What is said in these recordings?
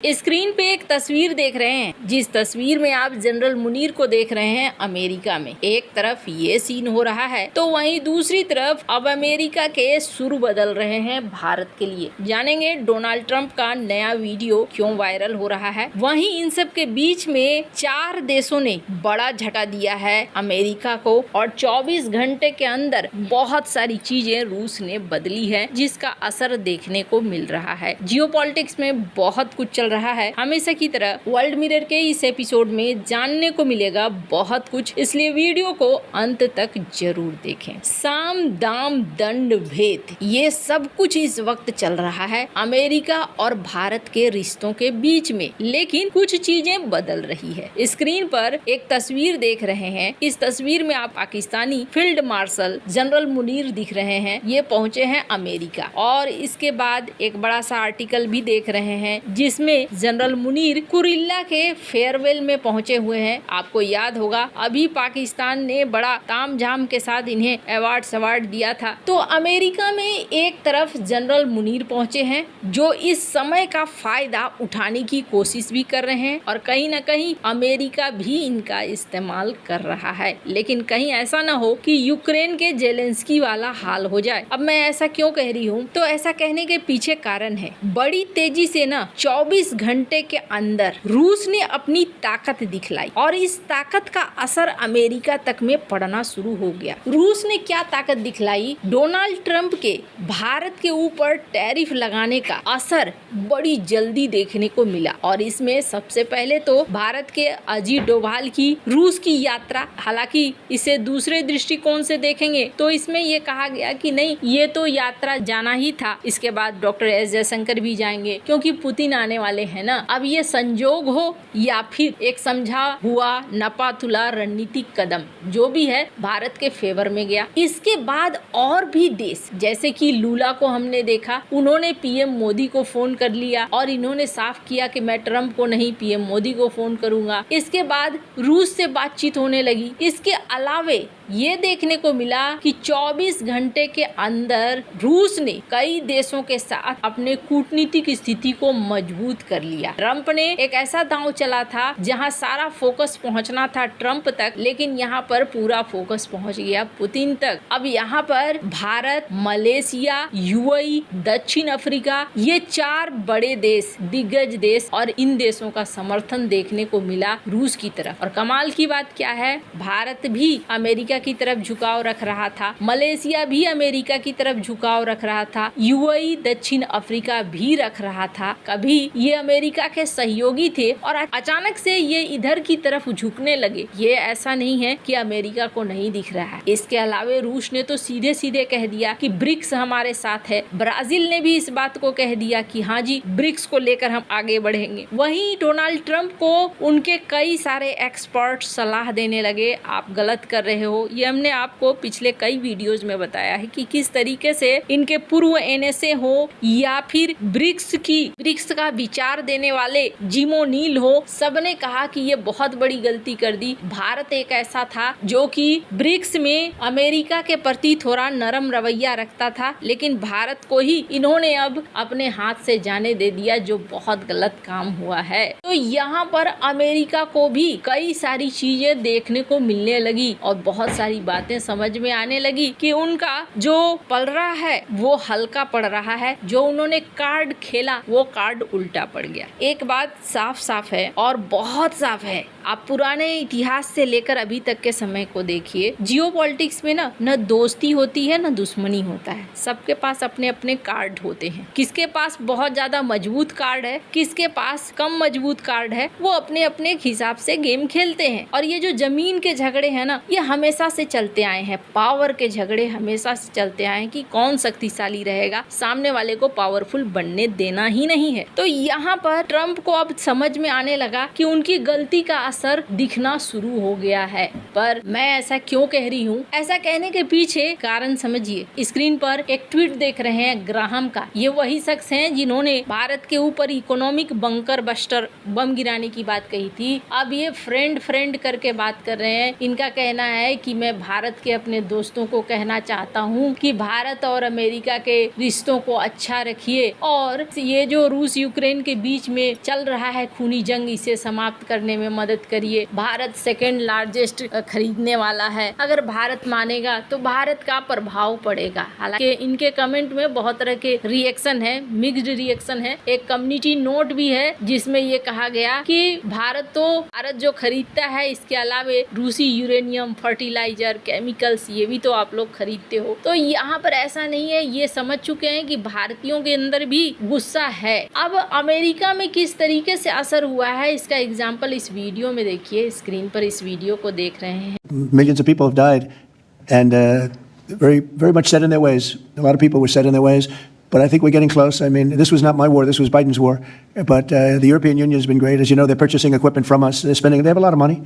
Screen पे एक तस्वीर देख रहे हैं। जिस तस्वीर में आप जनरल मुनीर को देख रहे हैं अमेरिका में, एक तरफ ये सीन हो रहा है तो वहीं दूसरी तरफ अब अमेरिका के सुर बदल रहे हैं भारत के लिए। जानेंगे डोनाल्ड ट्रंप का नया वीडियो क्यों वायरल हो रहा है। वहीं इन सब के बीच में 4 देशों ने बड़ा झटका दिया है अमेरिका को और 24 घंटे के अंदर बहुत सारी चीजें रूस ने बदली है, जिसका असर देखने को मिल रहा है। जियोपॉलिटिक्स में बहुत कुछ चल रहा है। हमेशा की तरह वर्ल्ड मिरर के इस एपिसोड में जानने को मिलेगा बहुत कुछ, इसलिए वीडियो को अंत तक जरूर देखें। साम दाम दंड भेद, ये सब कुछ इस वक्त चल रहा है अमेरिका और भारत के रिश्तों के बीच में, लेकिन कुछ चीजें बदल रही है। स्क्रीन पर एक तस्वीर देख रहे हैं। इस तस्वीर में आप Pakistani field marshal general Munir दिख रहे हैं। ये पहुंचे हैं अमेरिका और इसके बाद एक बड़ा सा आर्टिकल भी देख रहे हैं जिसमें जनरल मुनीर कुरिल्ला के फेयरवेल में पहुंचे हुए हैं। आपको याद होगा अभी पाकिस्तान ने बड़ा तामझाम के साथ इन्हें अवार्ड दिया था। तो अमेरिका में एक तरफ जनरल मुनीर पहुंचे हैं जो इस समय का फायदा उठाने की कोशिश भी कर रहे हैं और कहीं न कहीं अमेरिका भी इनका इस्तेमाल कर रहा है। लेकिन कहीं ऐसा न हो कि यूक्रेन के जेलेंस्की वाला हाल हो जाए। अब मैं ऐसा क्यों कह रही हूँ, तो ऐसा कहने के पीछे कारण है। बड़ी तेजी से ना 24 घंटे के अंदर रूस ने अपनी ताकत दिखलाई और इस ताकत का असर अमेरिका तक में पड़ना शुरू हो गया। रूस ने क्या ताकत दिखलाई? डोनाल्ड ट्रंप के भारत के ऊपर टैरिफ लगाने का असर बड़ी जल्दी देखने को मिला और इसमें सबसे पहले तो भारत के अजीत डोभाल की रूस की यात्रा। हालांकि इसे दूसरे दृष्टिकोण से देखेंगे तो इसमें ये कहा गया कि नहीं, ये तो यात्रा जाना ही था। इसके बाद डॉक्टर एस जयशंकर भी जाएंगे क्योंकि पुतिन आने वाले है ना। अब ये संजोग हो या फिर एक समझा हुआ नपा तुला रणनीतिक कदम, जो भी है भारत के फेवर में गया। इसके बाद और भी देश जैसे कि लूला को हमने देखा, उन्होंने पीएम मोदी को फोन कर लिया और इन्होंने साफ किया कि मैं ट्रंप को नहीं पीएम मोदी को फोन करूंगा। इसके बाद रूस से बातचीत होने लगी। इसके अलावे ये देखने को मिला कि 24 घंटे के अंदर रूस ने कई देशों के साथ अपने कूटनीतिक स्थिति को मजबूत कर लिया। ट्रंप ने एक ऐसा दांव चला था जहां सारा फोकस पहुंचना था ट्रंप तक, लेकिन यहां पर पूरा फोकस पहुंच गया पुतिन तक। अब यहां पर भारत, मलेशिया, यूएई, दक्षिण अफ्रीका, ये 4 बड़े देश, दिग्गज देश, और इन देशों का समर्थन देखने को मिला रूस की तरफ। और कमाल की बात क्या है, भारत भी अमेरिका की तरफ झुकाव रख रहा था, मलेशिया भी अमेरिका की तरफ झुकाव रख रहा था, यूएई, दक्षिण अफ्रीका भी रख रहा था। कभी ये अमेरिका के सहयोगी थे और अचानक से ये इधर की तरफ झुकने लगे। ये ऐसा नहीं है कि अमेरिका को नहीं दिख रहा है। इसके अलावा रूस ने तो सीधे सीधे कह दिया कि ब्रिक्स हमारे साथ है। ब्राजील ने भी इस बात को कह दिया कि हाँ जी, ब्रिक्स को लेकर हम आगे बढ़ेंगे। वहीं डोनाल्ड ट्रंप को उनके कई सारे एक्सपर्ट सलाह देने लगे, आप गलत कर रहे हो। ये हमने आपको पिछले कई वीडियोज में बताया है कि किस तरीके से इनके पूर्व एनएसए हो या फिर ब्रिक्स का विचार देने वाले जिम ओ'नील हो, सबने कहा कि ये बहुत बड़ी गलती कर दी। भारत एक ऐसा था जो कि ब्रिक्स में अमेरिका के प्रति थोड़ा नरम रवैया रखता था, लेकिन भारत को ही इन्होंने अब अपने हाथ से जाने दे दिया, जो बहुत गलत काम हुआ है। तो यहाँ पर अमेरिका को भी कई सारी चीजें देखने को मिलने लगी और बहुत सारी बातें समझ में आने लगी कि उनका जो पल रहा है वो हल्का पड़ रहा है। जो उन्होंने कार्ड खेला वो कार्ड उल्टा पड़ गया। एक बात साफ है और बहुत साफ है, आप पुराने इतिहास से लेकर अभी तक के समय को देखिए, जियोपॉलिटिक्स में न दोस्ती होती है न दुश्मनी होता है। सबके पास अपने अपने कार्ड होते हैं। किसके पास बहुत ज्यादा मजबूत कार्ड है, किसके पास कम मजबूत कार्ड है, वो अपने अपने हिसाब से गेम खेलते हैं। और ये जो जमीन के झगड़े हैं ना, ये हमेशा से चलते आए हैं। पावर के झगड़े हमेशा से चलते आए हैं कि कौन शक्तिशाली रहेगा, सामने वाले को पावरफुल बनने देना ही नहीं है। तो यहाँ पर ट्रंप को अब समझ में आने लगा कि उनकी गलती का असर दिखना शुरू हो गया है। पर मैं ऐसा क्यों कह रही हूँ, ऐसा कहने के पीछे कारण समझिए। स्क्रीन पर एक ट्वीट देख रहे हैं ग्राहम का। ये वही शख्स हैं जिन्होंने भारत के ऊपर इकोनॉमिक बंकर बस्टर बम गिराने की बात कही थी। अब ये फ्रेंड करके बात कर रहे हैं। इनका कहना है कि मैं भारत के अपने दोस्तों को कहना चाहता हूँ कि भारत और अमेरिका के रिश्तों को अच्छा रखिए और ये जो रूस यूक्रेन के बीच में चल रहा है खूनी जंग, इसे समाप्त करने में मदद करिए। भारत सेकेंड लार्जेस्ट खरीदने वाला है। अगर भारत मानेगा तो भारत का प्रभाव पड़ेगा। हालांकि इनके कमेंट में बहुत तरह के रिएक्शन है, मिक्स्ड रिएक्शन है। एक कम्युनिटी नोट भी है जिसमें ये कहा गया कि भारत जो खरीदता है, इसके अलावा रूसी यूरेनियम, फर्टिलाइजर, केमिकल्स, ये भी तो आप लोग खरीदते हो। तो यहाँ पर ऐसा नहीं है, ये समझ चुके हैं कि भारतीयों के अंदर भी गुस्सा है। अब अमेरिका में किस तरीके से असर हुआ है, इसका एग्जाम्पल इस वीडियो में देखिए। स्क्रीन पर इस वीडियो को देख रहे हैं। Millions of people have died, and very, very much set in their ways. A lot of people were set in their ways, but I think we're getting close. I mean, this was not my war; this was Biden's war. But the European Union has been great. As you know, they're purchasing equipment from us. They have a lot of money,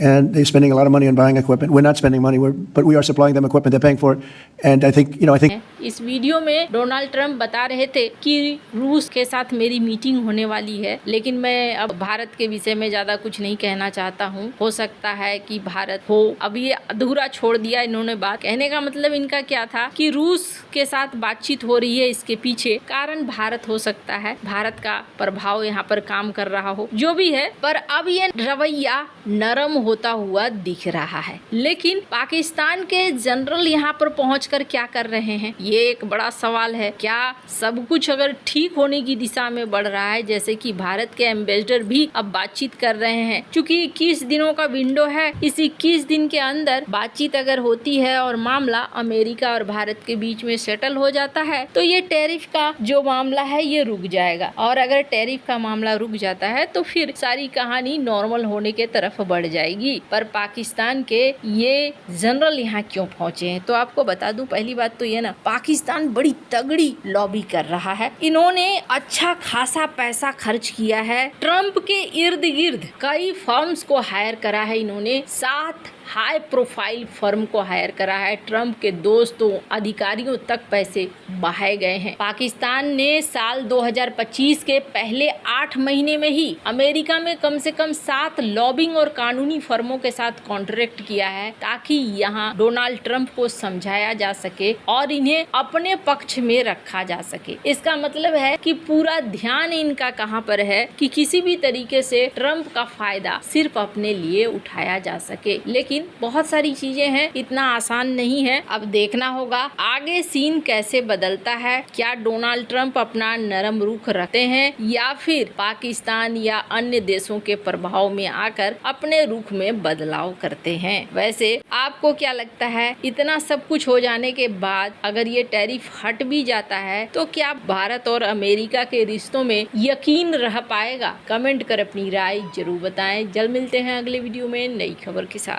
and they're spending a lot of money on buying equipment. We're not spending money, but we are supplying them equipment. They're paying for it, and I think. इस video में Donald Trump बता रहे थे कि रूस के साथ मेरी मीटिंग होने वाली है, लेकिन मैं अब भारत के विषय में ज्यादा कुछ नहीं कहना चाहता हूँ। हो सकता है कि भारत हो। अब ये अधूरा छोड़ दिया इन्होंने बात। कहने का मतलब इनका क्या था कि रूस के साथ बातचीत हो रही है, इसके पीछे कारण भारत हो सकता है। भारत का प्रभाव यहाँ पर काम कर रहा हो, जो भी है। पर अब ये रवैया नरम होता हुआ दिख रहा है। लेकिन पाकिस्तान के जनरल यहाँ पर पहुंचकर क्या कर रहे हैं, ये एक बड़ा सवाल है। क्या सब कुछ अगर ठीक होने की दिशा में बढ़ रहा है, जैसे कि भारत के एम्बेसडर भी अब बातचीत कर रहे हैं। क्योंकि 21 दिनों का विंडो है, इस 21 दिन के अंदर बातचीत अगर होती है और मामला अमेरिका और भारत के बीच में सेटल हो जाता है, तो ये टैरिफ का जो मामला है ये रुक जाएगा। और अगर टैरिफ का मामला रुक जाता है तो फिर सारी कहानी नॉर्मल होने के तरफ बढ़ जाएगी। पर पाकिस्तान के ये जनरल यहाँ क्यों पहुंचे हैं, तो आपको बता दूं, पहली बात तो ये ना, पाकिस्तान बड़ी तगड़ी लॉबी कर रहा है। इन्होंने अच्छा खासा पैसा खर्च किया है। ट्रंप के इर्द गिर्द कई फर्म्स को हायर करा है इन्होंने। 7 हाई प्रोफाइल फर्म को हायर करा है। ट्रंप के दोस्तों, अधिकारियों तक पैसे बहाए गए हैं। पाकिस्तान ने साल 2025 के पहले 8 महीने में ही अमेरिका में कम से कम 7 लॉबिंग और कानूनी फर्मों के साथ कॉन्ट्रैक्ट किया है, ताकि यहाँ डोनाल्ड ट्रंप को समझाया जा सके और इन्हें अपने पक्ष में रखा जा सके। इसका मतलब है कि पूरा ध्यान इनका कहाँ पर है कि किसी भी तरीके से ट्रंप का फायदा सिर्फ अपने लिए उठाया जा सके। लेकिन बहुत सारी चीजें हैं, इतना आसान नहीं है। अब देखना होगा आगे सीन कैसे बदलता है। क्या डोनाल्ड ट्रंप अपना नरम रुख रखते हैं या फिर पाकिस्तान या अन्य देशों के प्रभाव में आकर अपने रुख में बदलाव करते हैं। वैसे आपको क्या लगता है, इतना सब कुछ हो जाने के बाद अगर ये टैरिफ हट भी जाता है तो क्या भारत और अमेरिका के रिश्तों में यकीन रह पाएगा? कमेंट कर अपनी राय जरूर बताएं। जल्द मिलते हैं अगले वीडियो में नई खबर के साथ।